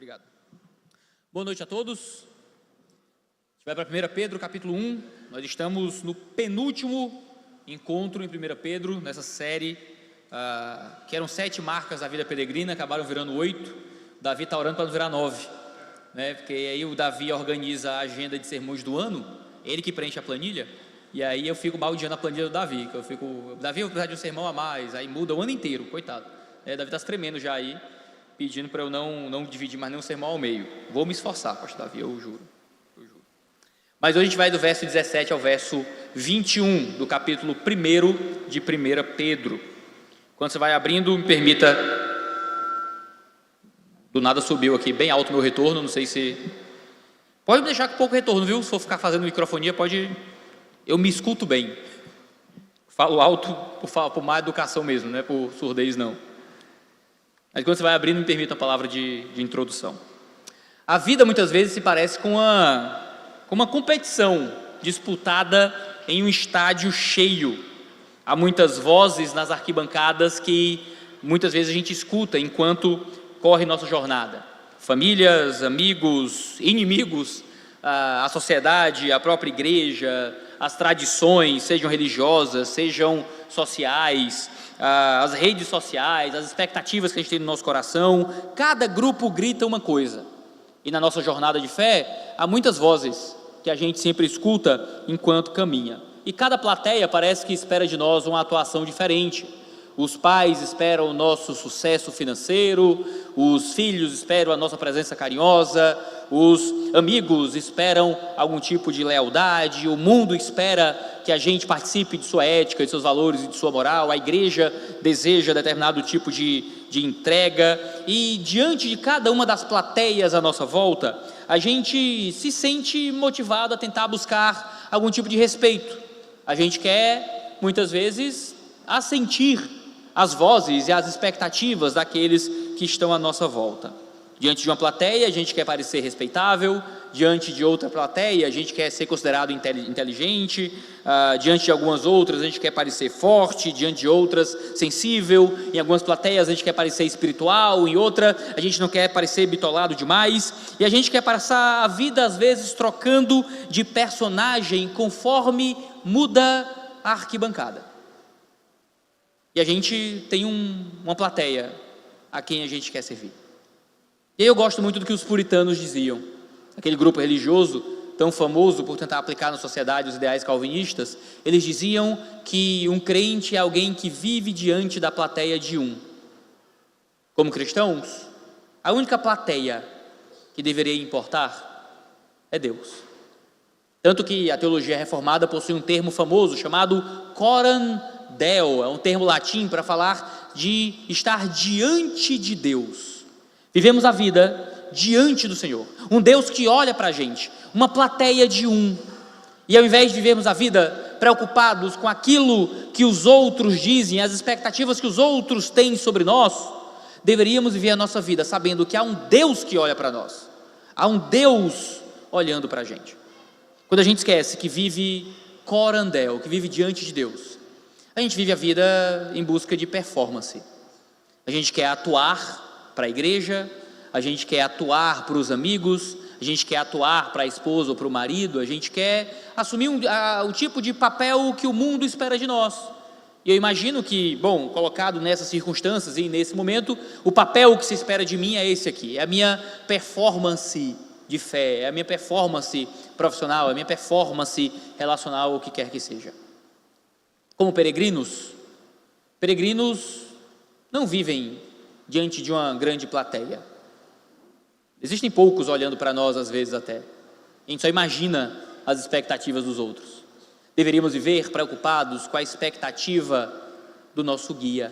Obrigado. Boa noite a todos. A gente vai para 1 Pedro, capítulo 1. Nós estamos no penúltimo encontro em 1 Pedro, nessa série, que eram 7 marcas da vida peregrina, acabaram virando 8. Davi está orando para não virar 9, né? Porque aí o Davi organiza a agenda de sermões do ano, ele que preenche a planilha, e aí eu fico baldeando a planilha do Davi, que Davi, eu vou precisar de um sermão a mais, aí muda o ano inteiro, coitado. Davi está se tremendo já aí, pedindo para eu não dividir mais nenhum sermão ao meio. Vou me esforçar, pastor Davi, eu juro. Mas hoje a gente vai do verso 17 ao verso 21 do capítulo 1 de 1 Pedro. Quando você vai abrindo, me permita... Do nada subiu aqui bem alto o meu retorno, não sei se... Pode me deixar com pouco retorno, viu? Se for ficar fazendo microfonia, pode... Eu me escuto bem. Falo alto por má educação mesmo, não é por surdez não. Mas quando você vai abrindo, me permita uma palavra de introdução. A vida muitas vezes se parece com uma competição disputada em um estádio cheio. Há muitas vozes nas arquibancadas que muitas vezes a gente escuta enquanto corre nossa jornada. Famílias, amigos, inimigos, a sociedade, a própria igreja, as tradições, sejam religiosas, sejam sociais, as redes sociais, as expectativas que a gente tem no nosso coração. Cada grupo grita uma coisa. E na nossa jornada de fé, há muitas vozes que a gente sempre escuta enquanto caminha. E cada plateia parece que espera de nós uma atuação diferente. Os pais esperam o nosso sucesso financeiro, os filhos esperam a nossa presença carinhosa, os amigos esperam algum tipo de lealdade, o mundo espera que a gente participe de sua ética, de seus valores e de sua moral, a igreja deseja determinado tipo de entrega, e diante de cada uma das plateias à nossa volta, a gente se sente motivado a tentar buscar algum tipo de respeito. A gente quer, muitas vezes, assentir as vozes e as expectativas daqueles que estão à nossa volta. Diante de uma plateia, a gente quer parecer respeitável, diante de outra plateia, a gente quer ser considerado inteligente, diante de algumas outras, a gente quer parecer forte, diante de outras, sensível, em algumas plateias, a gente quer parecer espiritual, em outra, a gente não quer parecer bitolado demais, e a gente quer passar a vida, às vezes, trocando de personagem conforme muda a arquibancada. E a gente tem uma plateia a quem a gente quer servir. E eu gosto muito do que os puritanos diziam. Aquele grupo religioso, tão famoso por tentar aplicar na sociedade os ideais calvinistas, eles diziam que um crente é alguém que vive diante da plateia de um. Como cristãos, a única plateia que deveria importar é Deus. Tanto que a teologia reformada possui um termo famoso chamado coram Deo, é um termo latim para falar de estar diante de Deus. Vivemos a vida diante do Senhor, um Deus que olha para a gente, uma plateia de um, e ao invés de vivermos a vida preocupados com aquilo que os outros dizem, as expectativas que os outros têm sobre nós, deveríamos viver a nossa vida sabendo que há um Deus que olha para nós, há um Deus olhando para a gente. Quando a gente esquece que vive coram Deo, que vive diante de Deus, a gente vive a vida em busca de performance. A gente quer atuar para a igreja, a gente quer atuar para os amigos, a gente quer atuar para a esposa ou para o marido, a gente quer assumir o tipo de papel que o mundo espera de nós. E eu imagino que, colocado nessas circunstâncias e nesse momento, o papel que se espera de mim é esse aqui, é a minha performance de fé, é a minha performance profissional, é a minha performance relacional, o que quer que seja. Como peregrinos não vivem diante de uma grande plateia. Existem poucos olhando para nós, às vezes até. A gente só imagina as expectativas dos outros. Deveríamos viver preocupados com a expectativa do nosso guia,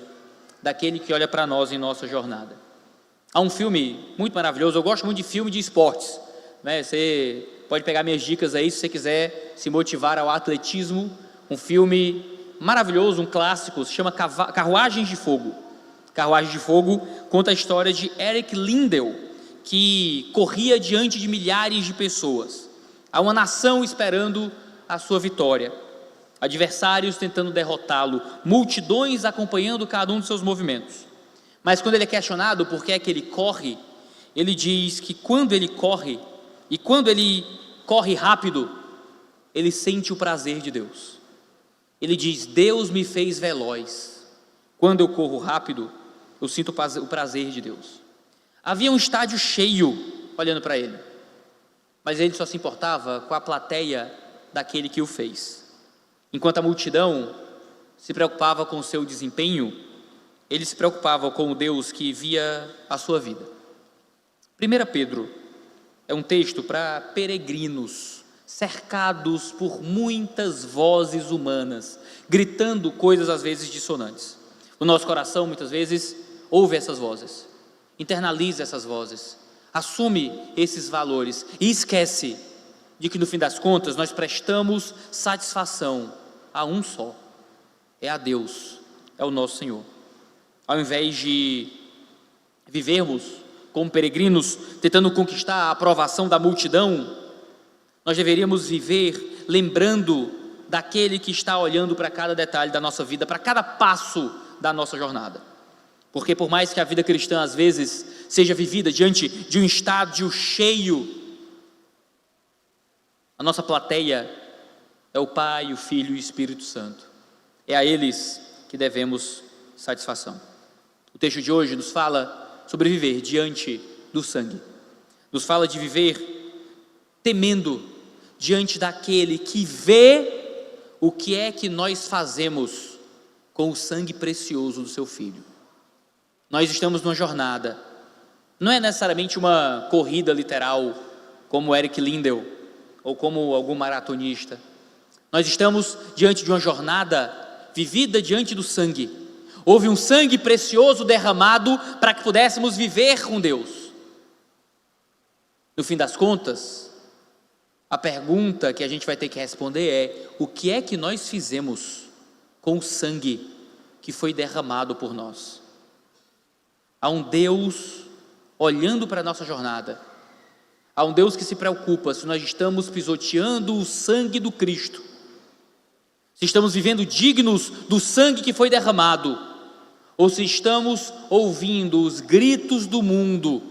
daquele que olha para nós em nossa jornada. Há um filme muito maravilhoso, eu gosto muito de filme de esportes, né? Você pode pegar minhas dicas aí, se você quiser se motivar ao atletismo. Um filme maravilhoso, um clássico, se chama Carruagens de Fogo. Carruagens de Fogo conta a história de Eric Lindell, que corria diante de milhares de pessoas. Há uma nação esperando a sua vitória, adversários tentando derrotá-lo, multidões acompanhando cada um dos seus movimentos. Mas quando ele é questionado por que é que ele corre, ele diz que quando ele corre, e quando ele corre rápido, ele sente o prazer de Deus. Ele diz: Deus me fez veloz. Quando eu corro rápido, eu sinto o prazer de Deus. Havia um estádio cheio olhando para ele, mas ele só se importava com a plateia daquele que o fez. Enquanto a multidão se preocupava com o seu desempenho, ele se preocupava com o Deus que via a sua vida. 1 Pedro é um texto para peregrinos, cercados por muitas vozes humanas, gritando coisas às vezes dissonantes. O nosso coração muitas vezes ouve essas vozes, internaliza essas vozes, assume esses valores e esquece de que no fim das contas nós prestamos satisfação a um só, é a Deus, é o nosso Senhor. Ao invés de vivermos como peregrinos tentando conquistar a aprovação da multidão, nós deveríamos viver lembrando daquele que está olhando para cada detalhe da nossa vida, para cada passo da nossa jornada. Porque por mais que a vida cristã às vezes seja vivida diante de um estádio cheio, a nossa plateia é o Pai, o Filho e o Espírito Santo. É a eles que devemos satisfação. O texto de hoje nos fala sobre viver diante do sangue. Nos fala de viver temendo diante daquele que vê o que é que nós fazemos com o sangue precioso do seu Filho. Nós estamos numa jornada, não é necessariamente uma corrida literal, como Eric Lindell, ou como algum maratonista. Nós estamos diante de uma jornada vivida diante do sangue. Houve um sangue precioso derramado para que pudéssemos viver com Deus. No fim das contas, a pergunta que a gente vai ter que responder é: o que é que nós fizemos com o sangue que foi derramado por nós? Há um Deus olhando para a nossa jornada. Há um Deus que se preocupa se nós estamos pisoteando o sangue do Cristo, se estamos vivendo dignos do sangue que foi derramado, ou se estamos ouvindo os gritos do mundo,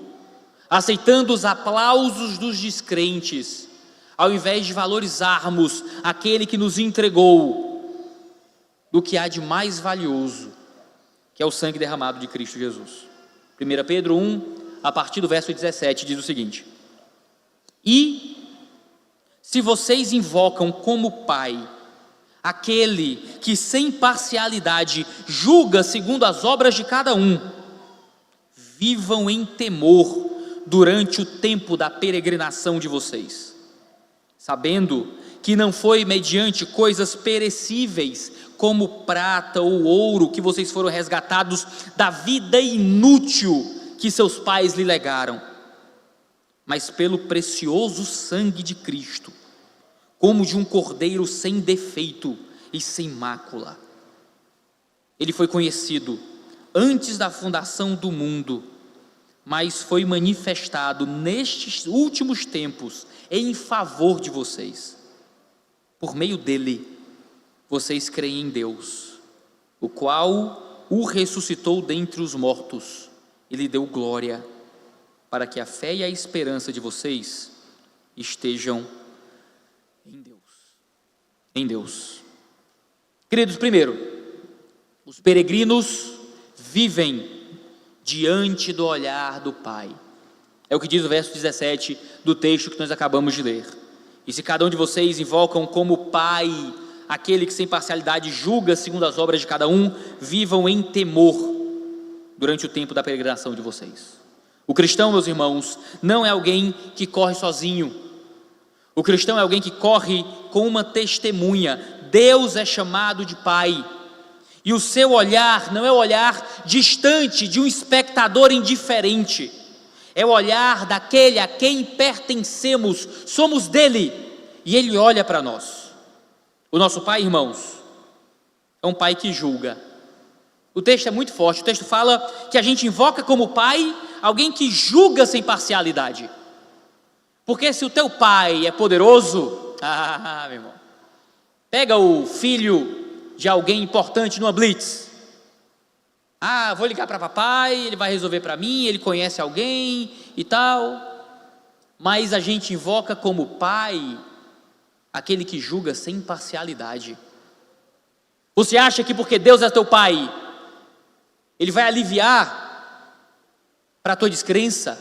aceitando os aplausos dos descrentes, ao invés de valorizarmos aquele que nos entregou do que há de mais valioso, que é o sangue derramado de Cristo Jesus. 1 Pedro 1, a partir do verso 17, diz o seguinte: e se vocês invocam como Pai aquele que sem parcialidade julga segundo as obras de cada um, vivam em temor durante o tempo da peregrinação de vocês, sabendo que não foi mediante coisas perecíveis, como prata ou ouro, que vocês foram resgatados da vida inútil que seus pais lhe legaram, mas pelo precioso sangue de Cristo, como de um cordeiro sem defeito e sem mácula. Ele foi conhecido antes da fundação do mundo, mas foi manifestado nestes últimos tempos em favor de vocês. Por meio dele, vocês creem em Deus, o qual o ressuscitou dentre os mortos e lhe deu glória, para que a fé e a esperança de vocês estejam em Deus. Em Deus. Queridos, primeiro, os peregrinos vivem diante do olhar do Pai. É o que diz o verso 17 do texto que nós acabamos de ler. E se cada um de vocês invocam como Pai aquele que sem parcialidade julga segundo as obras de cada um, vivam em temor durante o tempo da peregrinação de vocês. O cristão, meus irmãos, não é alguém que corre sozinho. O cristão é alguém que corre com uma testemunha. Deus é chamado de Pai. E o seu olhar não é o olhar distante de um espectador indiferente. É o olhar daquele a quem pertencemos, somos dele, e ele olha para nós. O nosso Pai, irmãos, é um Pai que julga. O texto é muito forte, o texto fala que a gente invoca como Pai alguém que julga sem parcialidade. Porque se o teu pai é poderoso, meu irmão, pega o filho de alguém importante numa blitz, Ah, vou ligar para papai, ele vai resolver para mim, ele conhece alguém e tal. Mas a gente invoca como pai aquele que julga sem parcialidade. Você acha que porque Deus é teu pai, ele vai aliviar para a tua descrença,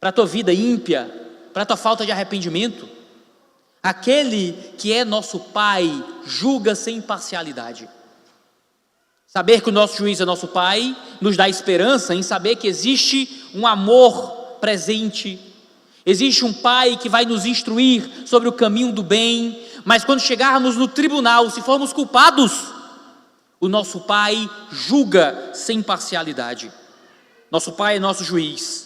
para a tua vida ímpia, para a tua falta de arrependimento? Aquele que é nosso pai julga sem parcialidade. Saber que o nosso juiz é nosso pai nos dá esperança em saber que existe um amor presente, existe um pai que vai nos instruir sobre o caminho do bem, mas quando chegarmos no tribunal, se formos culpados, o nosso pai julga sem parcialidade. Nosso pai é nosso juiz,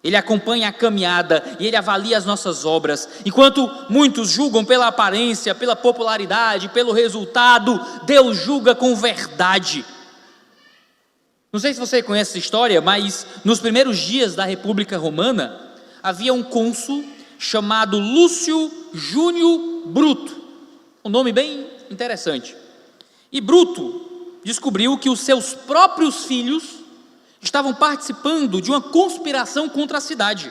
ele acompanha a caminhada e ele avalia as nossas obras. Enquanto muitos julgam pela aparência, pela popularidade, pelo resultado, Deus julga com verdade. Não sei se você conhece essa história, mas nos primeiros dias da República Romana, havia um cônsul chamado Lúcio Júnior Bruto, um nome bem interessante. E Bruto descobriu que os seus próprios filhos estavam participando de uma conspiração contra a cidade.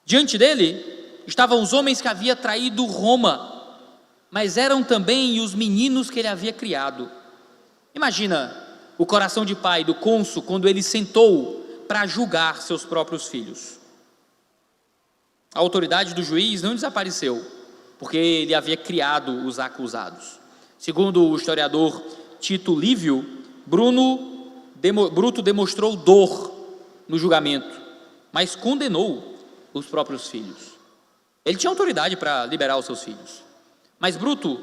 Diante dele estavam os homens que havia traído Roma, mas eram também os meninos que ele havia criado. Imagina o coração de pai do cônsul quando ele sentou para julgar seus próprios filhos. A autoridade do juiz não desapareceu, porque ele havia criado os acusados. Segundo o historiador Tito Livio, Bruto demonstrou dor no julgamento, mas condenou os próprios filhos. Ele tinha autoridade para liberar os seus filhos, mas Bruto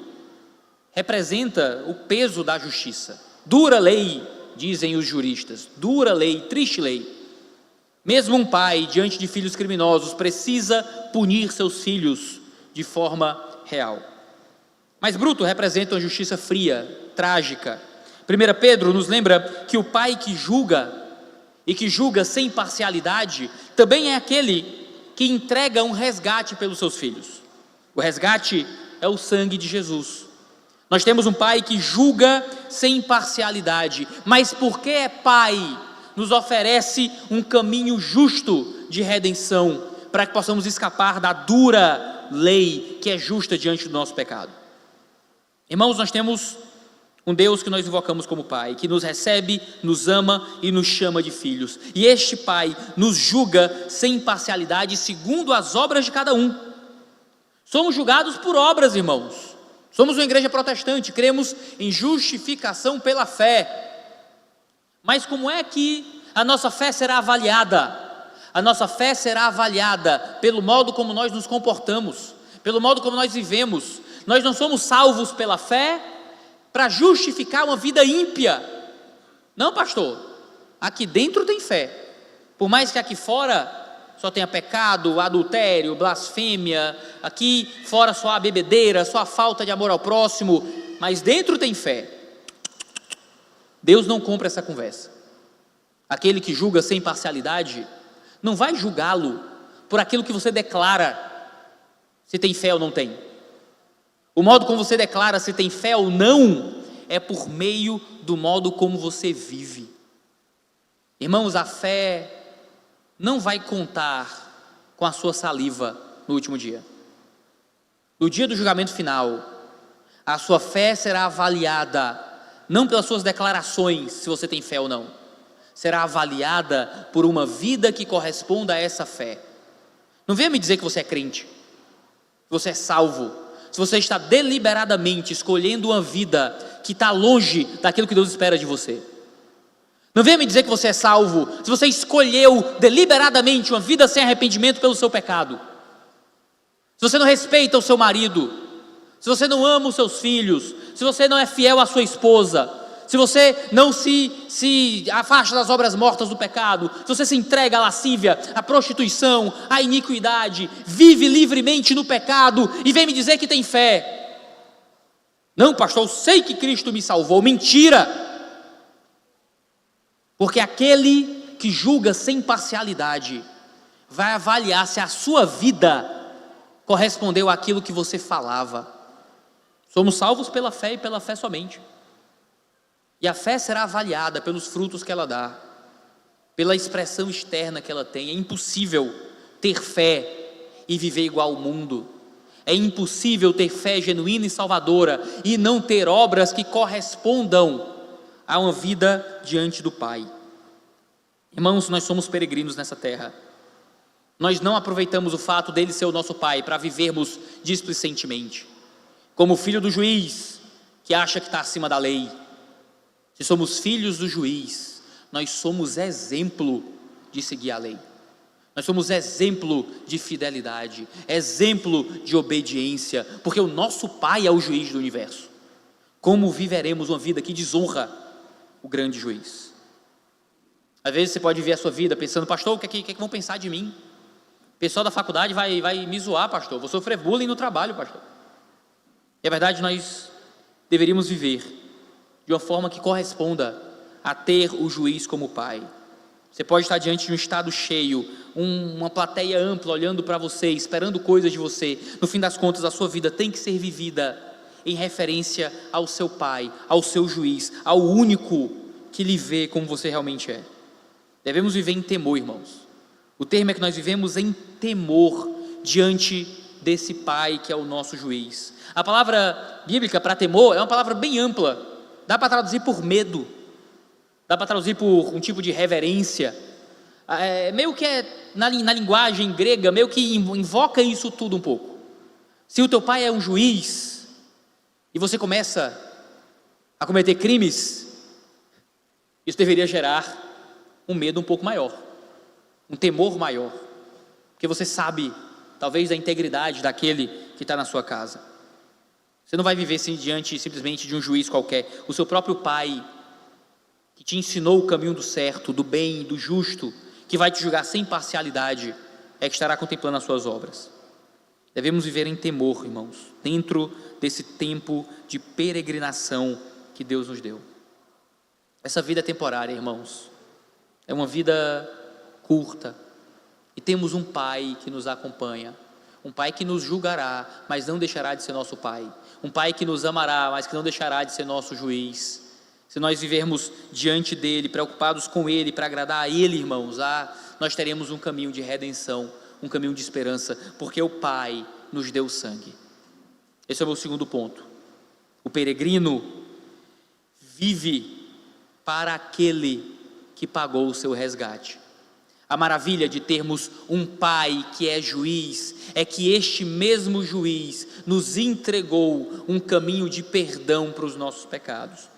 representa o peso da justiça. Dura lei, dizem os juristas, dura lei, triste lei. Mesmo um pai, diante de filhos criminosos, precisa punir seus filhos de forma real. Mas Bruto representa uma justiça fria, trágica. 1 Pedro nos lembra que o pai que julga, e que julga sem parcialidade, também é aquele que entrega um resgate pelos seus filhos. O resgate é o sangue de Jesus. Nós temos um pai que julga sem parcialidade, mas porque é pai, nos oferece um caminho justo de redenção, para que possamos escapar da dura lei que é justa diante do nosso pecado. Irmãos, nós temos um Deus que nós invocamos como Pai, que nos recebe, nos ama e nos chama de filhos. E este Pai nos julga sem parcialidade, segundo as obras de cada um. Somos julgados por obras, irmãos. Somos uma igreja protestante, cremos em justificação pela fé. Mas como é que a nossa fé será avaliada? A nossa fé será avaliada pelo modo como nós nos comportamos, pelo modo como nós vivemos. Nós não somos salvos pela fé para justificar uma vida ímpia. Não, pastor, aqui dentro tem fé, por mais que aqui fora só tenha pecado, adultério, blasfêmia, aqui fora só a bebedeira, só a falta de amor ao próximo, mas dentro tem fé. Deus não compra essa conversa. Aquele que julga sem parcialidade não vai julgá-lo por aquilo que você declara, se tem fé ou não tem. O modo como você declara se tem fé ou não é por meio do modo como você vive. Irmãos, a fé não vai contar com a sua saliva no último dia. No dia do julgamento final, a sua fé será avaliada não pelas suas declarações, se você tem fé ou não. Será avaliada por uma vida que corresponda a essa fé. Não venha me dizer que você é crente, que você é salvo, se você está deliberadamente escolhendo uma vida que está longe daquilo que Deus espera de você. Não venha me dizer que você é salvo se você escolheu deliberadamente uma vida sem arrependimento pelo seu pecado. Se você não respeita o seu marido, se você não ama os seus filhos, se você não é fiel à sua esposa, se você não se afasta das obras mortas do pecado, se você se entrega à lascívia, à prostituição, à iniquidade, vive livremente no pecado e vem me dizer que tem fé. Não, pastor, eu sei que Cristo me salvou. Mentira! Porque aquele que julga sem parcialidade vai avaliar se a sua vida correspondeu àquilo que você falava. Somos salvos pela fé e pela fé somente. E a fé será avaliada pelos frutos que ela dá, pela expressão externa que ela tem. É impossível ter fé e viver igual ao mundo. É impossível ter fé genuína e salvadora e não ter obras que correspondam a uma vida diante do Pai. Irmãos, nós somos peregrinos nessa terra. Nós não aproveitamos o fato dele ser o nosso Pai para vivermos displicentemente, como o filho do juiz que acha que está acima da lei. Se somos filhos do juiz, nós somos exemplo de seguir a lei. Nós somos exemplo de fidelidade, exemplo de obediência, porque o nosso Pai é o juiz do universo. Como viveremos uma vida que desonra o grande juiz? Às vezes você pode viver a sua vida pensando: pastor, o que é que vão pensar de mim? O pessoal da faculdade vai me zoar, pastor, vou sofrer bullying no trabalho, pastor. E a verdade, nós deveríamos viver de uma forma que corresponda a ter o juiz como Pai. Você pode estar diante de um estado cheio, uma plateia ampla olhando para você, esperando coisas de você. No fim das contas, a sua vida tem que ser vivida em referência ao seu Pai, ao seu juiz, ao único que lhe vê como você realmente é. Devemos viver em temor, irmãos. O termo é que nós vivemos em temor diante desse Pai que é o nosso juiz. A palavra bíblica para temor é uma palavra bem ampla. Dá para traduzir por medo, dá para traduzir por um tipo de reverência. Meio que na linguagem grega, meio que invoca isso tudo um pouco. Se o teu pai é um juiz e você começa a cometer crimes, isso deveria gerar um medo um pouco maior, um temor maior, porque você sabe, talvez, da integridade daquele que está na sua casa. Você não vai viver diante simplesmente de um juiz qualquer. O seu próprio Pai, que te ensinou o caminho do certo, do bem, do justo, que vai te julgar sem parcialidade, é que estará contemplando as suas obras. Devemos viver em temor, irmãos, dentro desse tempo de peregrinação que Deus nos deu. Essa vida é temporária, irmãos, é uma vida curta, e temos um Pai que nos acompanha, um Pai que nos julgará, mas não deixará de ser nosso Pai, um Pai que nos amará, mas que não deixará de ser nosso juiz. Se nós vivermos diante dEle, preocupados com Ele, para agradar a Ele, irmãos, nós teremos um caminho de redenção, um caminho de esperança, porque o Pai nos deu sangue. Esse é o meu segundo ponto. O peregrino vive para aquele que pagou o seu resgate. A maravilha de termos um Pai que é juiz, é que este mesmo juiz nos entregou um caminho de perdão para os nossos pecados.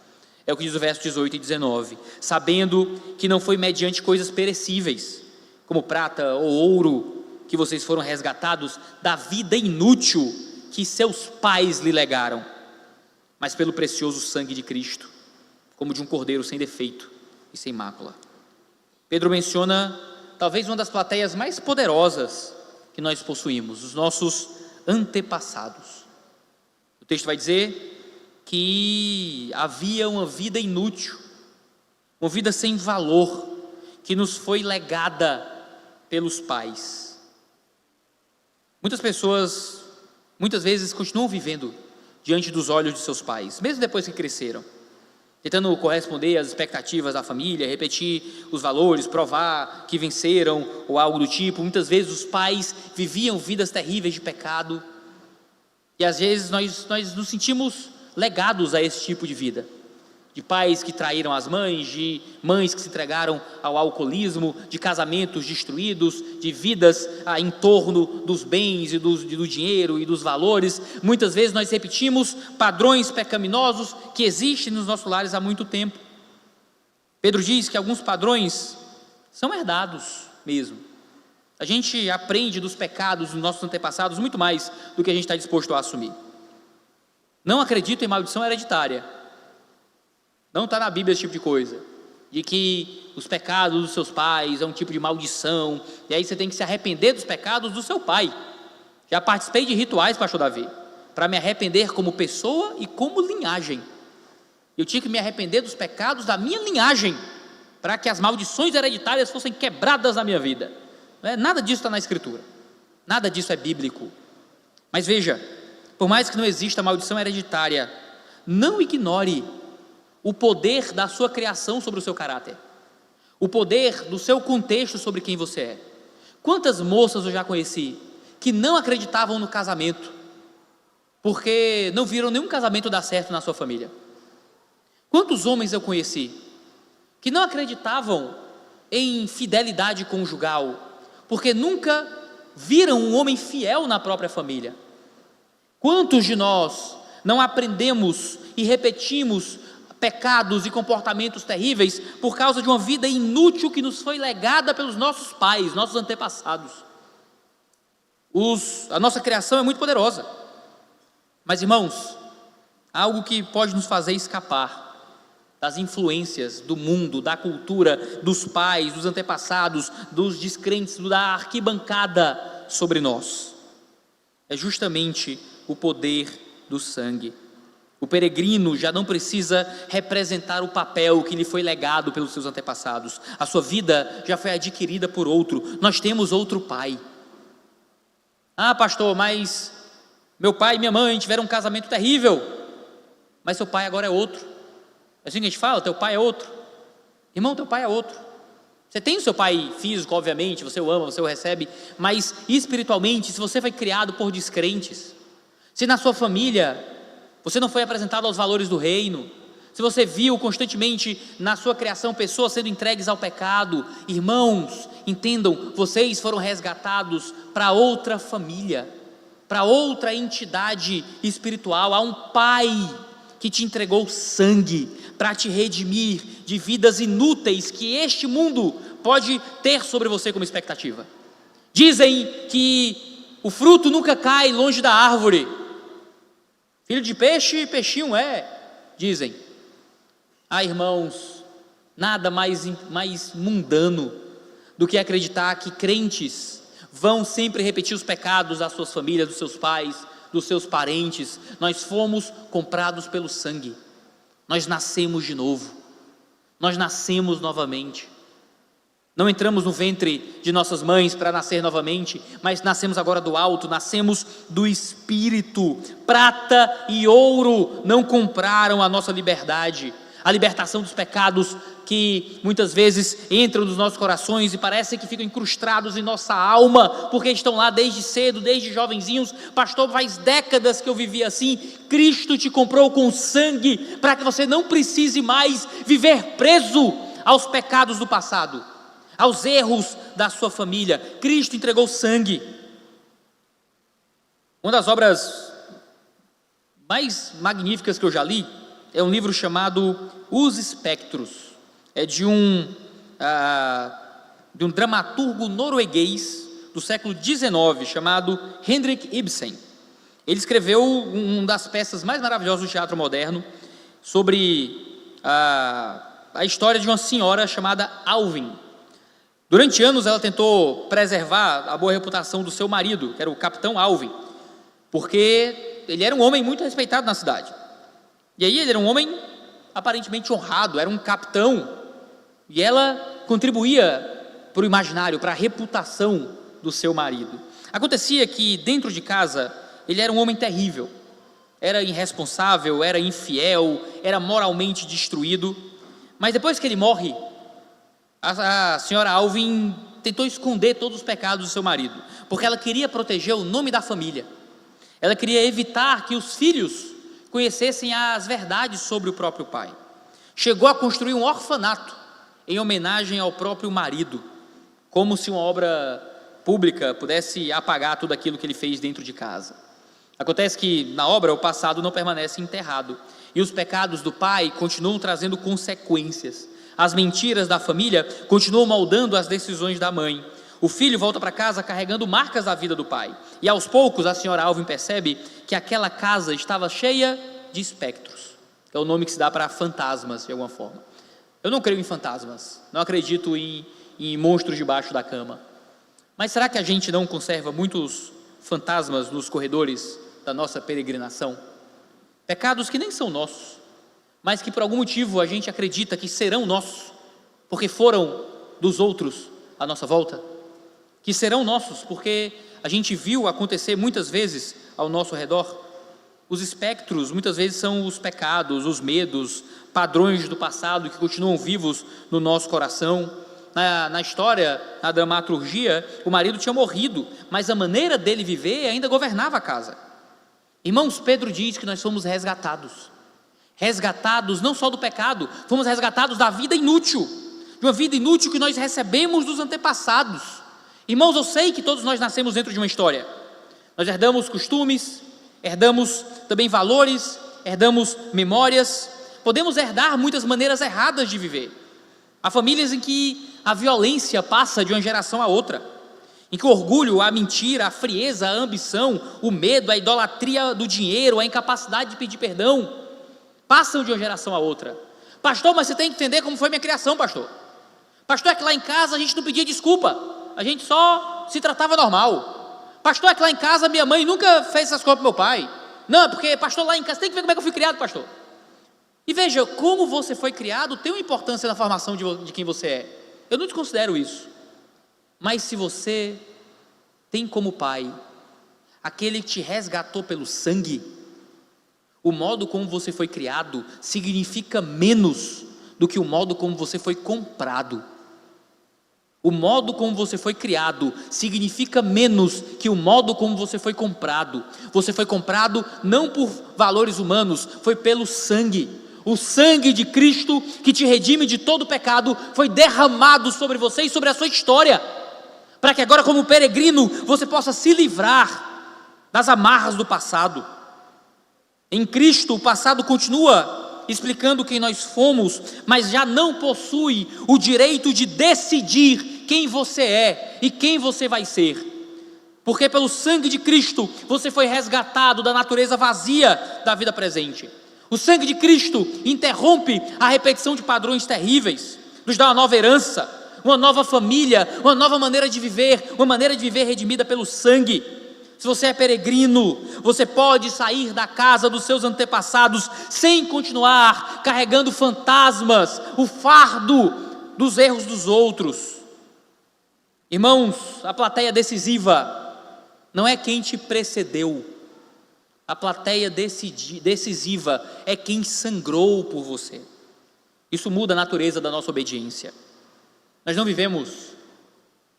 É o que diz o verso 18 e 19, sabendo que não foi mediante coisas perecíveis, como prata ou ouro, que vocês foram resgatados da vida inútil que seus pais lhe legaram, mas pelo precioso sangue de Cristo, como de um cordeiro sem defeito e sem mácula. Pedro menciona talvez uma das plateias mais poderosas que nós possuímos, os nossos antepassados. O texto vai dizer que havia uma vida inútil, uma vida sem valor, que nos foi legada pelos pais. Muitas pessoas, muitas vezes, continuam vivendo diante dos olhos de seus pais, mesmo depois que cresceram, tentando corresponder às expectativas da família, repetir os valores, provar que venceram ou algo do tipo. Muitas vezes os pais viviam vidas terríveis de pecado, e às vezes nós nos sentimos legados a esse tipo de vida, de pais que traíram as mães, de mães que se entregaram ao alcoolismo, de casamentos destruídos, de vidas em torno dos bens e do dinheiro e dos valores. Muitas vezes nós repetimos padrões pecaminosos que existem nos nossos lares há muito tempo. Pedro diz que alguns padrões são herdados mesmo. A gente aprende dos pecados dos nossos antepassados muito mais do que a gente está disposto a assumir. Não acredito em maldição hereditária. Não está na Bíblia esse tipo de coisa, de que os pecados dos seus pais é um tipo de maldição, e aí você tem que se arrepender dos pecados do seu pai. Já participei de rituais, pastor Davi, para me arrepender como pessoa e como linhagem. Eu tinha que me arrepender dos pecados da minha linhagem, para que as maldições hereditárias fossem quebradas na minha vida. Nada disso está na Escritura, nada disso é bíblico. Mas veja, por mais que não exista maldição hereditária, não ignore o poder da sua criação sobre o seu caráter, o poder do seu contexto sobre quem você é. Quantas moças eu já conheci que não acreditavam no casamento, porque não viram nenhum casamento dar certo na sua família? Quantos homens eu conheci que não acreditavam em fidelidade conjugal, porque nunca viram um homem fiel na própria família? Quantos de nós não aprendemos e repetimos pecados e comportamentos terríveis por causa de uma vida inútil que nos foi legada pelos nossos pais, nossos antepassados? A nossa criação é muito poderosa, mas, irmãos, algo que pode nos fazer escapar das influências do mundo, da cultura, dos pais, dos antepassados, dos descrentes, da arquibancada sobre nós, é justamente o poder do sangue. O peregrino já não precisa representar o papel que lhe foi legado pelos seus antepassados. A sua vida já foi adquirida por outro. Nós temos outro pai. Ah, pastor, mas meu pai e minha mãe tiveram um casamento terrível, mas seu pai agora é outro. É assim que a gente fala, teu pai é outro. Irmão, teu pai é outro. Você tem o seu pai físico, obviamente, você o ama, você o recebe, mas espiritualmente, se você foi criado por descrentes, se na sua família você não foi apresentado aos valores do reino, se você viu constantemente na sua criação pessoas sendo entregues ao pecado, irmãos, entendam, vocês foram resgatados para outra família, para outra entidade espiritual. Há um pai que te entregou sangue para te redimir de vidas inúteis que este mundo pode ter sobre você como expectativa. Dizem que o fruto nunca cai longe da árvore. Filho de peixe, peixinho é, dizem. Ah, irmãos, nada mais mundano do que acreditar que crentes vão sempre repetir os pecados das suas famílias, dos seus pais, dos seus parentes. Nós fomos comprados pelo sangue, nós nascemos de novo, nós nascemos novamente. Não entramos no ventre de nossas mães para nascer novamente, mas nascemos agora do alto, nascemos do Espírito. Prata e ouro não compraram a nossa liberdade, a libertação dos pecados que muitas vezes entram nos nossos corações e parecem que ficam incrustados em nossa alma, porque estão lá desde cedo, desde jovenzinhos. Pastor, faz décadas que eu vivi assim. Cristo te comprou com sangue para que você não precise mais viver preso aos pecados do passado, aos erros da sua família. Cristo entregou sangue. Uma das obras mais magníficas que eu já li é um livro chamado Os Espectros. É de um dramaturgo norueguês do século XIX, chamado Henrik Ibsen. Ele escreveu uma das peças mais maravilhosas do teatro moderno, sobre a história de uma senhora chamada Alvin. Durante anos ela tentou preservar a boa reputação do seu marido, que era o capitão Alvin, porque ele era um homem muito respeitado na cidade. E aí ele era um homem aparentemente honrado, era um capitão, e ela contribuía para o imaginário, para a reputação do seu marido. Acontecia que dentro de casa ele era um homem terrível, era irresponsável, era infiel, era moralmente destruído. Mas depois que ele morre, a senhora Alvin tentou esconder todos os pecados do seu marido, porque ela queria proteger o nome da família. Ela queria evitar que os filhos conhecessem as verdades sobre o próprio pai. Chegou a construir um orfanato em homenagem ao próprio marido, como se uma obra pública pudesse apagar tudo aquilo que ele fez dentro de casa. Acontece que na obra o passado não permanece enterrado, e os pecados do pai continuam trazendo consequências. As mentiras da família continuam moldando as decisões da mãe. O filho volta para casa carregando marcas da vida do pai, e aos poucos a senhora Alvin percebe que aquela casa estava cheia de espectros, que é o nome que se dá para fantasmas de alguma forma. Eu não creio em fantasmas, não acredito em monstros debaixo da cama, mas será que a gente não conserva muitos fantasmas nos corredores da nossa peregrinação? Pecados que nem são nossos, mas que por algum motivo a gente acredita que serão nossos, porque foram dos outros à nossa volta, que serão nossos porque a gente viu acontecer muitas vezes ao nosso redor. Os espectros muitas vezes são os pecados, os medos, padrões do passado que continuam vivos no nosso coração. Na história, na dramaturgia, o marido tinha morrido, mas a maneira dele viver ainda governava a casa. Irmãos, Pedro diz que nós fomos resgatados não só do pecado, fomos resgatados da vida inútil, de uma vida inútil que nós recebemos dos antepassados. Irmãos, eu sei que todos nós nascemos dentro de uma história, nós herdamos costumes, herdamos também valores, herdamos memórias, podemos herdar muitas maneiras erradas de viver. Há famílias em que a violência passa de uma geração a outra, em que o orgulho, a mentira, a frieza, a ambição, o medo, a idolatria do dinheiro, a incapacidade de pedir perdão, passam de uma geração a outra. Pastor, mas você tem que entender como foi minha criação, pastor. Pastor, é que lá em casa a gente não pedia desculpa, a gente só se tratava normal. Pastor, é que lá em casa minha mãe nunca fez essas coisas para meu pai. Não, porque pastor, lá em casa, tem que ver como é que eu fui criado, pastor. E veja, como você foi criado tem uma importância na formação de quem você é. Eu não desconsidero isso. Mas se você tem como pai aquele que te resgatou pelo sangue, o modo como você foi criado significa menos do que o modo como você foi comprado. O modo como você foi criado significa menos que o modo como você foi comprado. Você foi comprado não por valores humanos, foi pelo sangue. O sangue de Cristo que te redime de todo pecado foi derramado sobre você e sobre a sua história, para que agora, como peregrino, você possa se livrar das amarras do passado. Em Cristo, o passado continua explicando quem nós fomos, mas já não possui o direito de decidir quem você é e quem você vai ser, porque pelo sangue de Cristo você foi resgatado da natureza vazia da vida presente. O sangue de Cristo interrompe a repetição de padrões terríveis, nos dá uma nova herança, uma nova família, uma nova maneira de viver, uma maneira de viver redimida pelo sangue. Se você é peregrino, você pode sair da casa dos seus antepassados sem continuar carregando fantasmas, o fardo dos erros dos outros. Irmãos, a plateia decisiva não é quem te precedeu, a plateia decisiva é quem sangrou por você. Isso muda a natureza da nossa obediência. Nós não vivemos,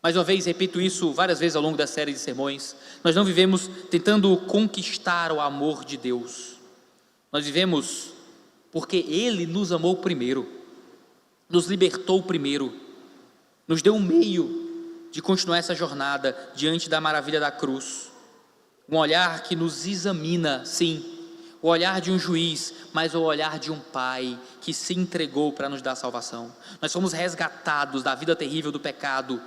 mais uma vez repito isso várias vezes ao longo da série de sermões, nós não vivemos tentando conquistar o amor de Deus, nós vivemos porque Ele nos amou primeiro, nos libertou primeiro, nos deu um meio de continuar essa jornada diante da maravilha da cruz, um olhar que nos examina, sim, o olhar de um juiz, mas o olhar de um pai que se entregou para nos dar salvação. Nós fomos resgatados da vida terrível do pecado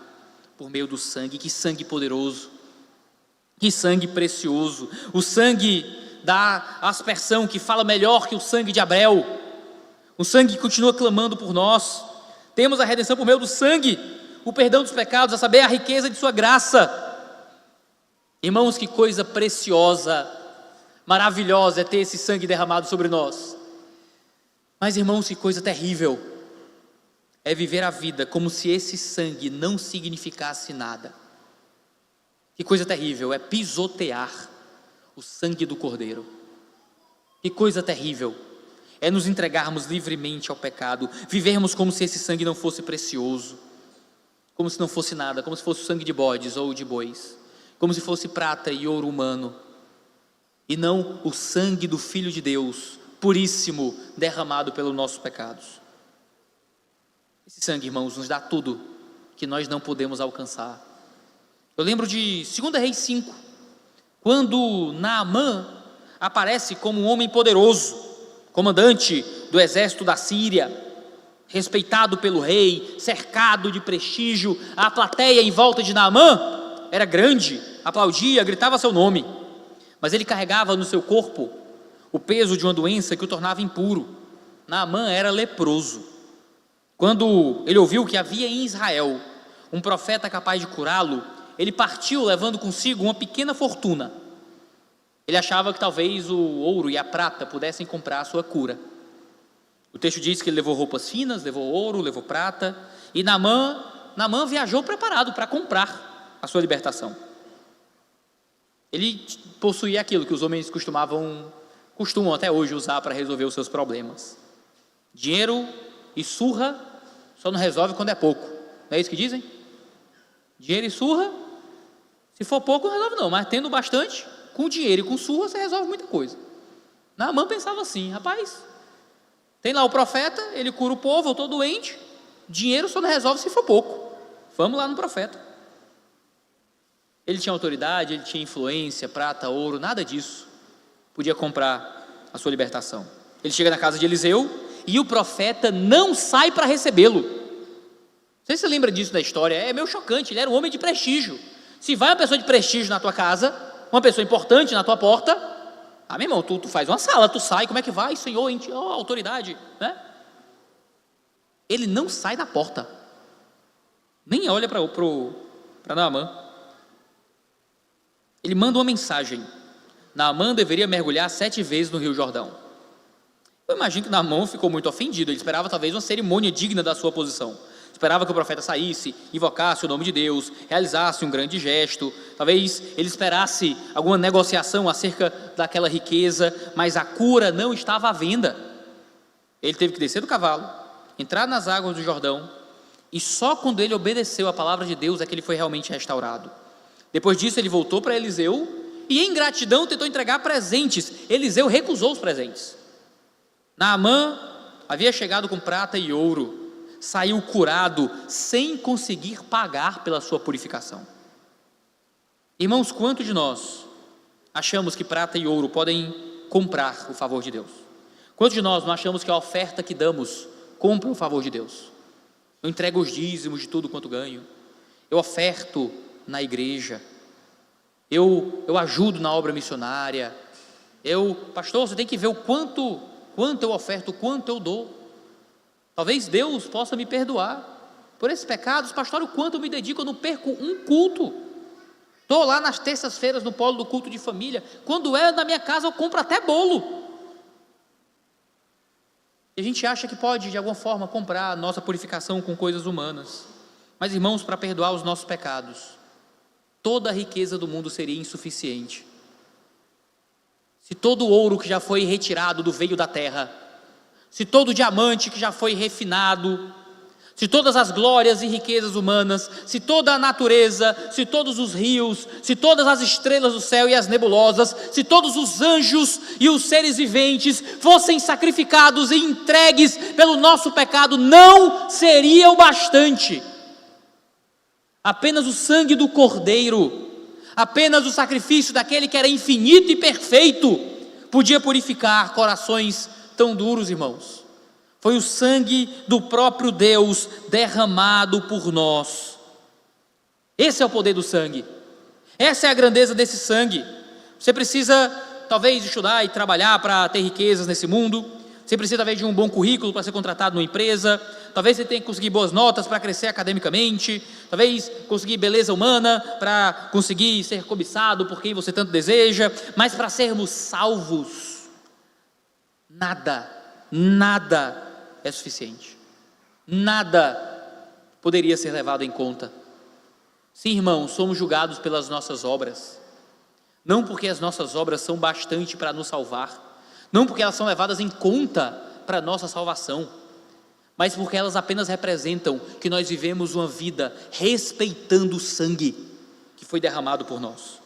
por meio do sangue. Que sangue poderoso, que sangue precioso, o sangue da aspersão que fala melhor que o sangue de Abel, o sangue que continua clamando por nós. Temos a redenção por meio do sangue, o perdão dos pecados, a saber, a riqueza de sua graça. Irmãos, que coisa preciosa, maravilhosa é ter esse sangue derramado sobre nós. Mas irmãos, que coisa terrível é viver a vida como se esse sangue não significasse nada. Que coisa terrível é pisotear o sangue do Cordeiro. Que coisa terrível é nos entregarmos livremente ao pecado, vivermos como se esse sangue não fosse precioso, como se não fosse nada, como se fosse sangue de bodes ou de bois, como se fosse prata e ouro humano, e não o sangue do Filho de Deus, puríssimo, derramado pelos nossos pecados. Esse sangue, irmãos, nos dá tudo que nós não podemos alcançar. Eu lembro de 2 Reis 5, quando Naamã aparece como um homem poderoso, comandante do exército da Síria, respeitado pelo rei, cercado de prestígio. A plateia em volta de Naamã era grande, aplaudia, gritava seu nome, mas ele carregava no seu corpo o peso de uma doença que o tornava impuro. Naamã era leproso. Quando ele ouviu que havia em Israel um profeta capaz de curá-lo, ele partiu levando consigo uma pequena fortuna. Ele achava que talvez o ouro e a prata pudessem comprar a sua cura. O texto diz que ele levou roupas finas, levou ouro, levou prata, e Naamã viajou preparado para comprar a sua libertação. Ele possuía aquilo que os homens costumavam costumam até hoje usar para resolver os seus problemas. Dinheiro e surra só não resolve quando é pouco. Não é isso que dizem? Dinheiro e surra, se for pouco não resolve não, mas tendo bastante, com dinheiro e com surra você resolve muita coisa. Naamã pensava assim, rapaz, tem lá o profeta, ele cura o povo, eu estou doente, dinheiro só não resolve se for pouco, vamos lá no profeta. Ele tinha autoridade, ele tinha influência, prata, ouro, nada disso podia comprar a sua libertação. Ele chega na casa de Eliseu e o profeta não sai para recebê-lo. Não sei se você lembra disso da história, é meio chocante, ele era um homem de prestígio. Se vai uma pessoa de prestígio na tua casa, uma pessoa importante na tua porta, meu irmão, tu faz uma sala, tu sai, como é que vai, Senhor, autoridade, né? Ele não sai da porta, nem olha para Naamã. Ele manda uma mensagem: Naamã deveria mergulhar 7 vezes no Rio Jordão. Eu imagino que Naamã ficou muito ofendido, ele esperava talvez uma cerimônia digna da sua posição. Esperava que o profeta saísse, invocasse o nome de Deus, realizasse um grande gesto, talvez ele esperasse alguma negociação acerca daquela riqueza, mas a cura não estava à venda. Ele teve que descer do cavalo, entrar nas águas do Jordão, e só quando ele obedeceu a palavra de Deus é que ele foi realmente restaurado. Depois disso ele voltou para Eliseu, e em gratidão tentou entregar presentes. Eliseu recusou os presentes. Naamã havia chegado com prata e ouro, saiu curado, sem conseguir pagar pela sua purificação. Irmãos, quanto de nós achamos que prata e ouro podem comprar o favor de Deus? Quantos de nós não achamos que a oferta que damos compra o favor de Deus? Eu entrego os dízimos de tudo quanto ganho, eu oferto na igreja, eu ajudo na obra missionária, pastor, você tem que ver o quanto eu oferto, o quanto eu dou. Talvez Deus possa me perdoar por esses pecados, pastor, o quanto eu me dedico, eu não perco um culto. Estou lá nas terças-feiras no polo do culto de família, quando é na minha casa eu compro até bolo. E a gente acha que pode de alguma forma comprar a nossa purificação com coisas humanas. Mas irmãos, para perdoar os nossos pecados, toda a riqueza do mundo seria insuficiente. Se todo o ouro que já foi retirado do veio da terra, se todo o diamante que já foi refinado, se todas as glórias e riquezas humanas, se toda a natureza, se todos os rios, se todas as estrelas do céu e as nebulosas, se todos os anjos e os seres viventes fossem sacrificados e entregues pelo nosso pecado, não seria o bastante. Apenas o sangue do Cordeiro, apenas o sacrifício daquele que era infinito e perfeito, podia purificar corações tão duros, irmãos. Foi o sangue do próprio Deus derramado por nós. Esse é o poder do sangue, essa é a grandeza desse sangue. Você precisa talvez estudar e trabalhar para ter riquezas nesse mundo, você precisa talvez de um bom currículo para ser contratado numa empresa, talvez você tenha que conseguir boas notas para crescer academicamente, talvez conseguir beleza humana para conseguir ser cobiçado por quem você tanto deseja, mas para sermos salvos, nada é suficiente, nada poderia ser levado em conta. Sim, irmãos, somos julgados pelas nossas obras, não porque as nossas obras são bastante para nos salvar, não porque elas são levadas em conta para a nossa salvação, mas porque elas apenas representam que nós vivemos uma vida respeitando o sangue que foi derramado por nós.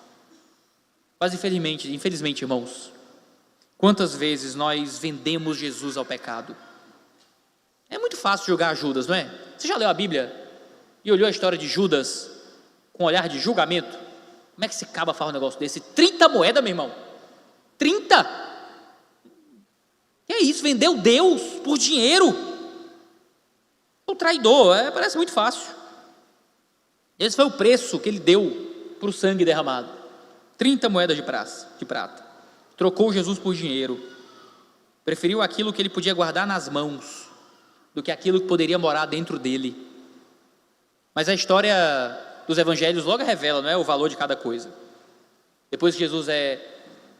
Mas infelizmente, irmãos, quantas vezes nós vendemos Jesus ao pecado? É muito fácil julgar Judas, não é? Você já leu a Bíblia e olhou a história de Judas com um olhar de julgamento? Como é que esse caba faz um negócio desse? 30 moedas, meu irmão, 30? Que é isso, vendeu Deus por dinheiro? O traidor, parece muito fácil. Esse foi o preço que ele deu para o sangue derramado, 30 moedas de prata. Trocou Jesus por dinheiro, preferiu aquilo que ele podia guardar nas mãos do que aquilo que poderia morar dentro dele. Mas a história dos evangelhos logo revela, não é, o valor de cada coisa. Depois que Jesus é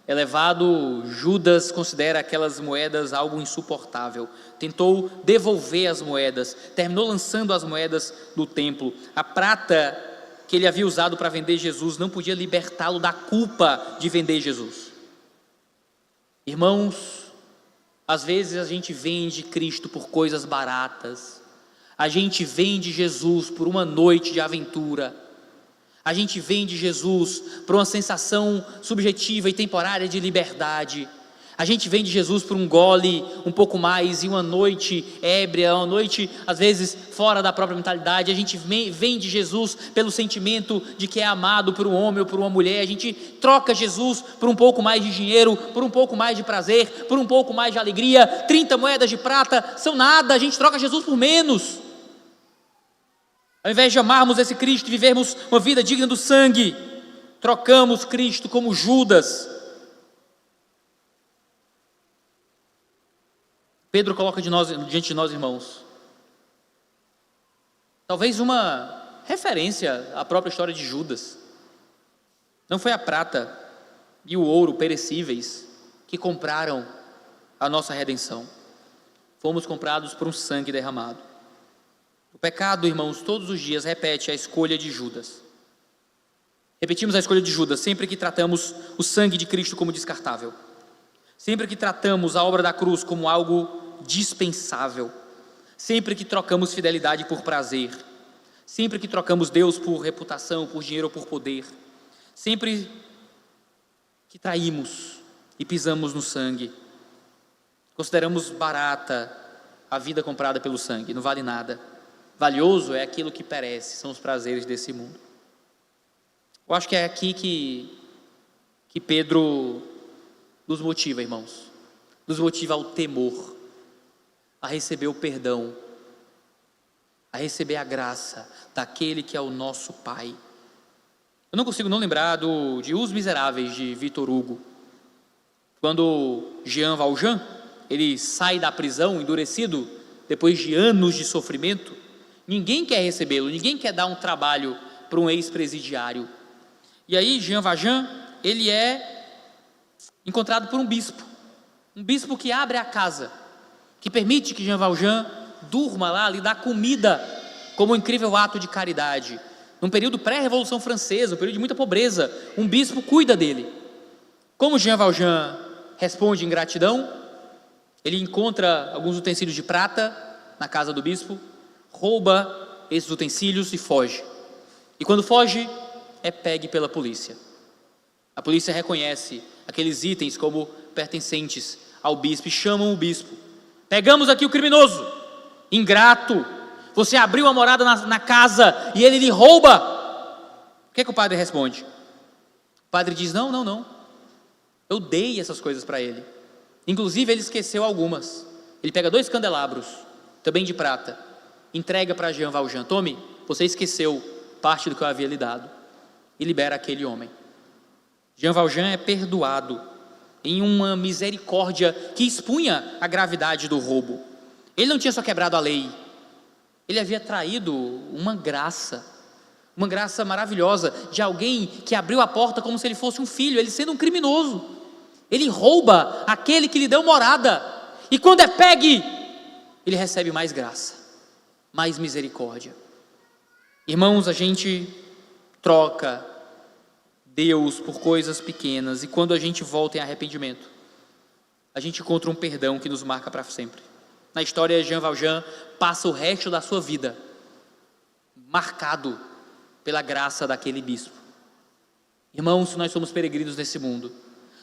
levado, Judas considera aquelas moedas algo insuportável, tentou devolver as moedas, terminou lançando as moedas do templo. A prata que ele havia usado para vender Jesus não podia libertá-lo da culpa de vender Jesus. Irmãos, às vezes a gente vende Cristo por coisas baratas, a gente vende Jesus por uma noite de aventura, a gente vende Jesus por uma sensação subjetiva e temporária de liberdade, a gente vende Jesus por um gole um pouco mais e uma noite ébria, uma noite às vezes fora da própria mentalidade, a gente vende Jesus pelo sentimento de que é amado por um homem ou por uma mulher, a gente troca Jesus por um pouco mais de dinheiro, por um pouco mais de prazer, por um pouco mais de alegria. 30 moedas de prata são nada, a gente troca Jesus por menos. Ao invés de amarmos esse Cristo e vivermos uma vida digna do sangue, trocamos Cristo como Judas. Pedro coloca diante de nós, irmãos, talvez uma referência à própria história de Judas. Não foi a prata e o ouro perecíveis que compraram a nossa redenção. Fomos comprados por um sangue derramado. O pecado, irmãos, todos os dias repete a escolha de Judas. Repetimos a escolha de Judas sempre que tratamos o sangue de Cristo como descartável. Sempre que tratamos a obra da cruz como algo dispensável, sempre que trocamos fidelidade por prazer, sempre que trocamos Deus por reputação, por dinheiro ou por poder, sempre que traímos e pisamos no sangue, consideramos barata a vida comprada pelo sangue, não vale nada. Valioso é aquilo que perece, são os prazeres desse mundo. Eu acho que é aqui que Pedro nos motiva, irmãos, nos motiva ao temor, a receber o perdão, a receber a graça daquele que é o nosso Pai. Eu não consigo não lembrar de Os Miseráveis, de Victor Hugo, quando Jean Valjean, ele sai da prisão endurecido, depois de anos de sofrimento. Ninguém quer recebê-lo, ninguém quer dar um trabalho para um ex-presidiário. E aí Jean Valjean, ele é encontrado por um bispo que abre a casa, que permite que Jean Valjean durma lá, lhe dá comida como um incrível ato de caridade. Num período pré-revolução francesa, um período de muita pobreza, um bispo cuida dele. Como Jean Valjean responde em gratidão, ele encontra alguns utensílios de prata na casa do bispo, rouba esses utensílios e foge. E quando foge, é pegue pela polícia. A polícia reconhece aqueles itens como pertencentes ao bispo e chamam o bispo. Pegamos aqui o criminoso, ingrato, você abriu a morada na casa e ele lhe rouba. O que é que o padre responde? O padre diz, não, eu dei essas coisas para ele, inclusive ele esqueceu algumas. Ele pega 2 candelabros, também de prata, entrega para Jean Valjean, tome, você esqueceu parte do que eu havia lhe dado, e libera aquele homem. Jean Valjean é perdoado em uma misericórdia que expunha a gravidade do roubo. Ele não tinha só quebrado a lei, ele havia traído uma graça maravilhosa de alguém que abriu a porta como se ele fosse um filho, ele sendo um criminoso. Ele rouba aquele que lhe deu morada, e quando é pegue, ele recebe mais graça, mais misericórdia. Irmãos, a gente troca Deus por coisas pequenas, e quando a gente volta em arrependimento, a gente encontra um perdão que nos marca para sempre. Na história, Jean Valjean passa o resto da sua vida marcado pela graça daquele bispo. Irmãos, se nós somos peregrinos nesse mundo,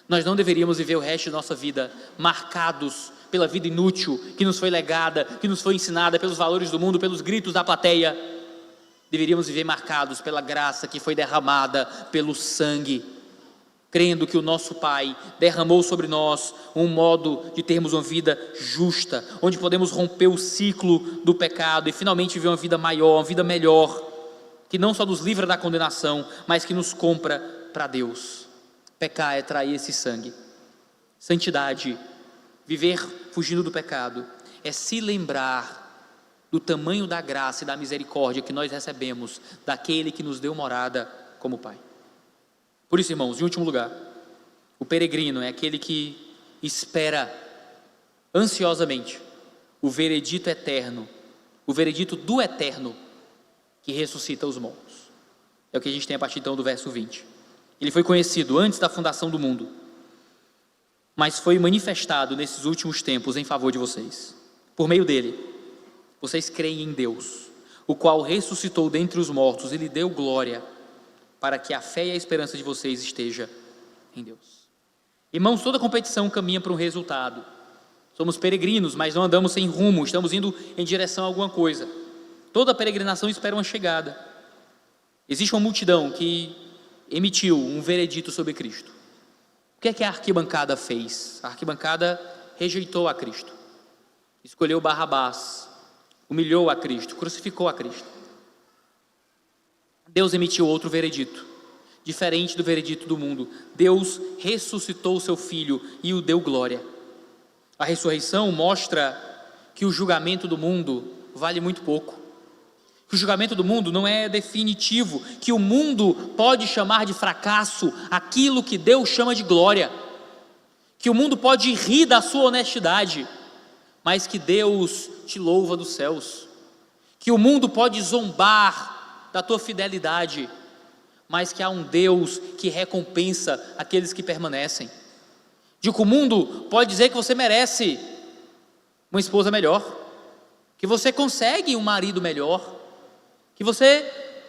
nós não deveríamos viver o resto da nossa vida marcados pela vida inútil que nos foi legada, que nos foi ensinada pelos valores do mundo, pelos gritos da plateia. Deveríamos viver marcados pela graça que foi derramada pelo sangue, crendo que o nosso Pai derramou sobre nós um modo de termos uma vida justa, onde podemos romper o ciclo do pecado e finalmente viver uma vida maior, uma vida melhor, que não só nos livra da condenação, mas que nos compra para Deus. Pecar é trair esse sangue. Santidade, viver fugindo do pecado, é se lembrar do tamanho da graça e da misericórdia que nós recebemos daquele que nos deu morada como Pai. Por isso, irmãos, em último lugar, o peregrino é aquele que espera ansiosamente o veredito eterno, o veredito do eterno que ressuscita os mortos. É o que a gente tem a partir então do verso 20. Ele foi conhecido antes da fundação do mundo. mas foi manifestado nesses últimos tempos em favor de vocês. Por meio dele, vocês creem em Deus, o qual ressuscitou dentre os mortos e lhe deu glória, para que a fé e a esperança de vocês esteja em Deus. Irmãos, toda competição caminha para um resultado. Somos peregrinos, mas não andamos sem rumo, estamos indo em direção a alguma coisa. Toda peregrinação espera uma chegada. Existe uma multidão que emitiu um veredito sobre Cristo. O que é que a arquibancada fez? A arquibancada rejeitou a Cristo, escolheu Barrabás, humilhou a Cristo, crucificou a Cristo. Deus emitiu outro veredito, diferente do veredito do mundo. Deus ressuscitou o seu Filho e o deu glória. A ressurreição mostra que o julgamento do mundo vale muito pouco, que o julgamento do mundo não é definitivo, que o mundo pode chamar de fracasso aquilo que Deus chama de glória, que o mundo pode rir da sua honestidade, mas que Deus te louva dos céus, que o mundo pode zombar da tua fidelidade, mas que há um Deus que recompensa aqueles que permanecem. De que o mundo pode dizer que você merece uma esposa melhor, que você consegue um marido melhor, que você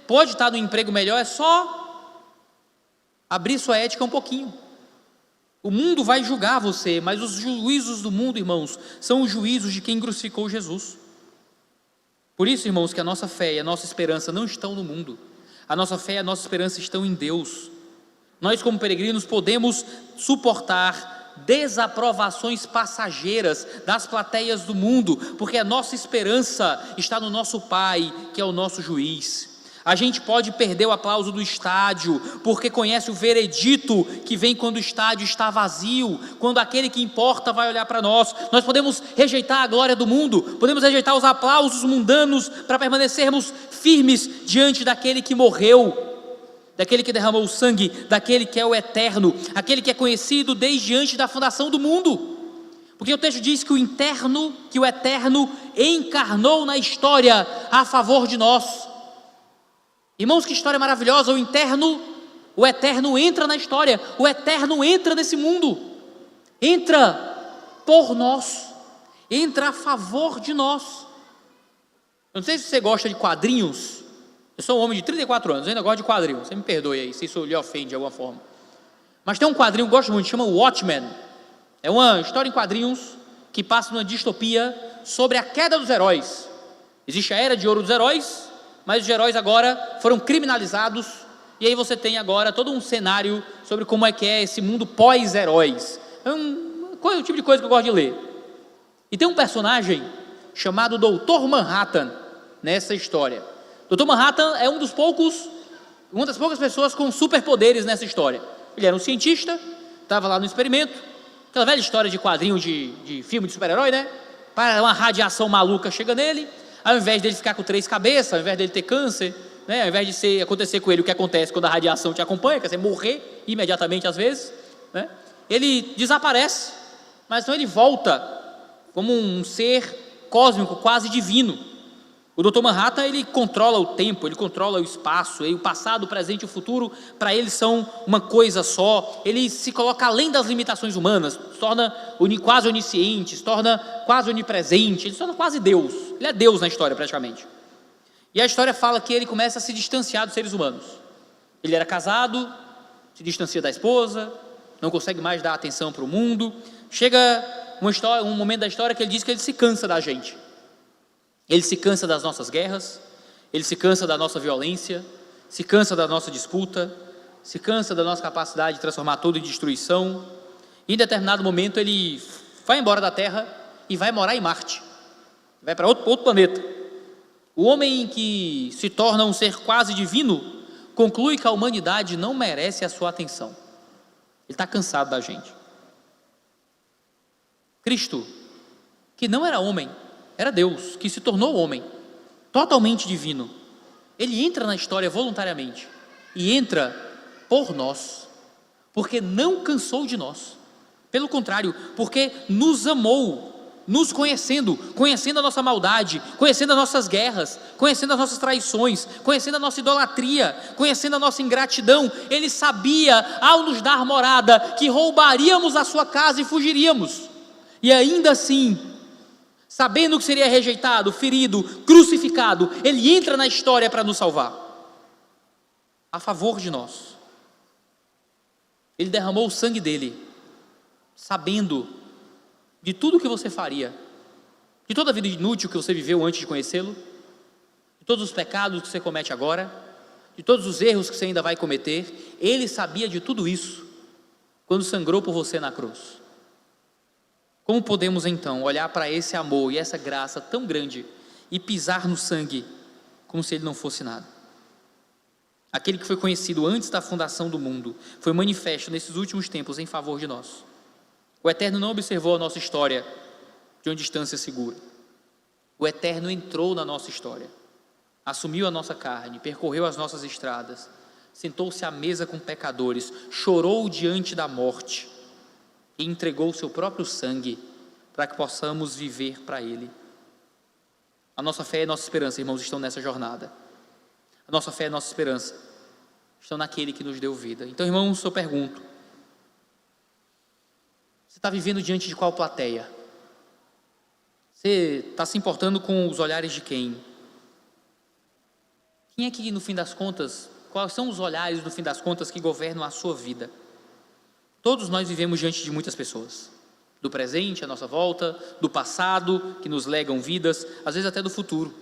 pode estar no emprego melhor, é só abrir sua ética um pouquinho. O mundo vai julgar você, mas os juízos do mundo, irmãos, são os juízos de quem crucificou Jesus. Por isso, irmãos, que a nossa fé e a nossa esperança não estão no mundo. A nossa fé e a nossa esperança estão em Deus. Nós, como peregrinos, podemos suportar desaprovações passageiras das plateias do mundo, porque a nossa esperança está no nosso Pai, que é o nosso juiz. A gente pode perder o aplauso do estádio, porque conhece o veredito que vem quando o estádio está vazio, quando aquele que importa vai olhar para nós. Nós podemos rejeitar a glória do mundo, podemos rejeitar os aplausos mundanos para permanecermos firmes diante daquele que morreu, daquele que derramou o sangue, daquele que é o eterno, aquele que é conhecido desde antes da fundação do mundo. Porque o texto diz que o eterno encarnou na história a favor de nós. Irmãos, que história maravilhosa! O eterno entra na história, o eterno entra nesse mundo, entra por nós, entra a favor de nós. Eu não sei se você gosta de quadrinhos. Eu sou um homem de 34 anos, eu ainda gosto de quadrinhos. Você me perdoe aí, se isso lhe ofende de alguma forma. Mas tem um quadrinho que eu gosto muito, chama Watchmen. É uma história em quadrinhos que passa numa distopia sobre a queda dos heróis. Existe a era de ouro dos heróis, mas os heróis agora foram criminalizados. E aí você tem agora todo um cenário sobre como é que é esse mundo pós-heróis. É o tipo de coisa que eu gosto de ler. E tem um personagem chamado Dr. Manhattan nessa história. Dr. Manhattan é uma das poucas pessoas com superpoderes nessa história. Ele era um cientista, estava lá no experimento, aquela velha história de quadrinho de filme de super-herói, né? Para uma radiação maluca chega nele, ao invés dele ficar com 3 cabeças, ao invés dele ter câncer, né? Ao invés de acontecer com ele o que acontece quando a radiação te acompanha, quer dizer, morrer imediatamente às vezes, né? Ele desaparece, mas então ele volta como um ser cósmico, quase divino. O Dr. Manhattan, ele controla o tempo, ele controla o espaço, e o passado, o presente e o futuro, para ele são uma coisa só. Ele se coloca além das limitações humanas, se torna quase onisciente, se torna quase onipresente, ele se torna quase Deus. Ele é Deus na história, praticamente. E a história fala que ele começa a se distanciar dos seres humanos. Ele era casado, se distancia da esposa, não consegue mais dar atenção para o mundo. Chega um momento da história que ele diz que ele se cansa da gente. Ele se cansa das nossas guerras, ele se cansa da nossa violência, se cansa da nossa disputa, se cansa da nossa capacidade de transformar tudo em destruição. E em determinado momento ele vai embora da Terra e vai morar em Marte, vai para outro planeta. O homem que se torna um ser quase divino conclui que a humanidade não merece a sua atenção. Ele está cansado da gente. Cristo, que não era homem, era Deus, que se tornou homem, totalmente divino. Ele entra na história voluntariamente e entra por nós, porque não cansou de nós. Pelo contrário, porque nos amou nos conhecendo, conhecendo a nossa maldade, conhecendo as nossas guerras, conhecendo as nossas traições, conhecendo a nossa idolatria, conhecendo a nossa ingratidão. Ele sabia, ao nos dar morada, que roubaríamos a sua casa e fugiríamos. E ainda assim, sabendo que seria rejeitado, ferido, crucificado, Ele entra na história para nos salvar, a favor de nós. Ele derramou o sangue dele, sabendo de tudo que você faria, de toda a vida inútil que você viveu antes de conhecê-lo, de todos os pecados que você comete agora, de todos os erros que você ainda vai cometer. Ele sabia de tudo isso quando sangrou por você na cruz. Como podemos então olhar para esse amor e essa graça tão grande e pisar no sangue como se ele não fosse nada? Aquele que foi conhecido antes da fundação do mundo foi manifesto nesses últimos tempos em favor de nós. O Eterno não observou a nossa história de uma distância segura. O Eterno entrou na nossa história, assumiu a nossa carne, percorreu as nossas estradas, sentou-se à mesa com pecadores, chorou diante da morte e entregou o seu próprio sangue para que possamos viver para Ele. A nossa fé e a nossa esperança, irmãos, estão nessa jornada. A nossa fé e a nossa esperança estão naquele que nos deu vida. Então, irmãos, eu pergunto: você está vivendo diante de qual plateia? Você está se importando com os olhares de quem? Quem é que, no fim das contas, quais são os olhares, no fim das contas, que governam a sua vida? Todos nós vivemos diante de muitas pessoas, do presente à nossa volta, do passado, que nos legam vidas, às vezes até do futuro.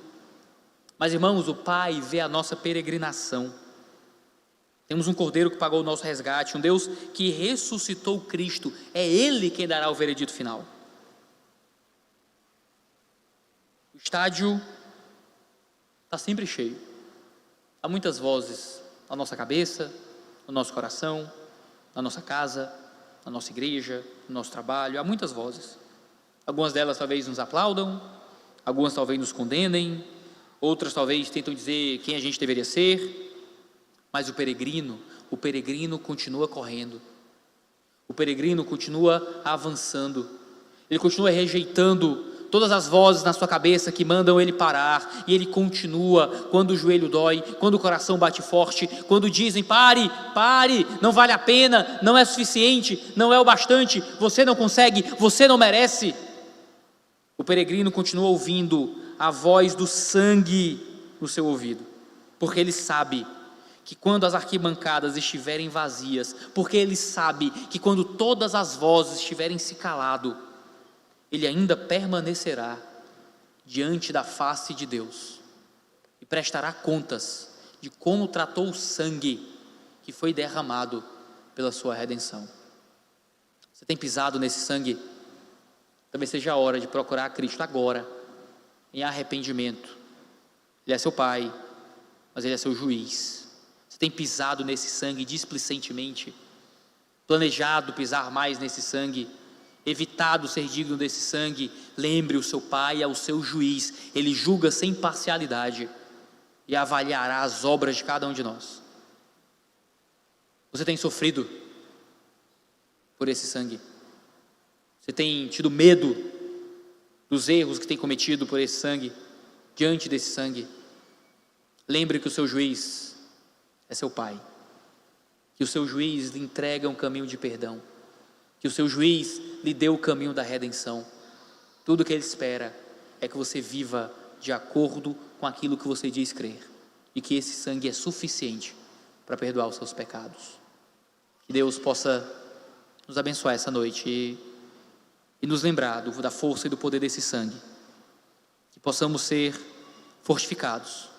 Mas, irmãos, o Pai vê a nossa peregrinação. Temos um Cordeiro que pagou o nosso resgate, um Deus que ressuscitou Cristo. É Ele quem dará o veredito final. O estádio está sempre cheio. Há muitas vozes na nossa cabeça, no nosso coração, na nossa casa, na nossa igreja, no nosso trabalho. Há muitas vozes. Algumas delas talvez nos aplaudam, algumas talvez nos condenem, outras talvez tentam dizer quem a gente deveria ser. Mas o peregrino continua correndo. O peregrino continua avançando. Ele continua rejeitando todas as vozes na sua cabeça que mandam ele parar, e ele continua quando o joelho dói, quando o coração bate forte, quando dizem: pare, não vale a pena, não é suficiente, não é o bastante, você não consegue, você não merece. O peregrino continua ouvindo a voz do sangue no seu ouvido, porque ele sabe que quando as arquibancadas estiverem vazias, porque ele sabe que quando todas as vozes estiverem se calado, ele ainda permanecerá diante da face de Deus e prestará contas de como tratou o sangue que foi derramado pela sua redenção. Você tem pisado nesse sangue? Talvez seja a hora de procurar a Cristo agora, em arrependimento. Ele é seu Pai, mas Ele é seu juiz. Você tem pisado nesse sangue displicentemente, planejado pisar mais nesse sangue, evitado ser digno desse sangue? Lembre, o seu Pai é o seu juiz, Ele julga sem parcialidade e avaliará as obras de cada um de nós. Você tem sofrido por esse sangue? Você tem tido medo dos erros que tem cometido por esse sangue, diante desse sangue? Lembre que o seu juiz é seu Pai, que o seu juiz lhe entrega um caminho de perdão, que o seu juiz lhe deu o caminho da redenção. Tudo que Ele espera é que você viva de acordo com aquilo que você diz crer, e que esse sangue é suficiente para perdoar os seus pecados. Que Deus possa nos abençoar essa noite e nos lembrar da força e do poder desse sangue, que possamos ser fortificados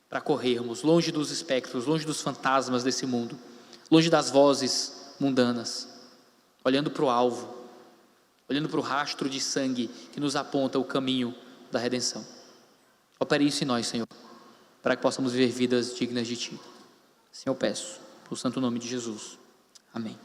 para corrermos longe dos espectros, longe dos fantasmas desse mundo, longe das vozes mundanas, olhando para o alvo, olhando para o rastro de sangue que nos aponta o caminho da redenção. Opere isso em nós, Senhor, para que possamos viver vidas dignas de Ti. Assim eu peço, no santo nome de Jesus. Amém.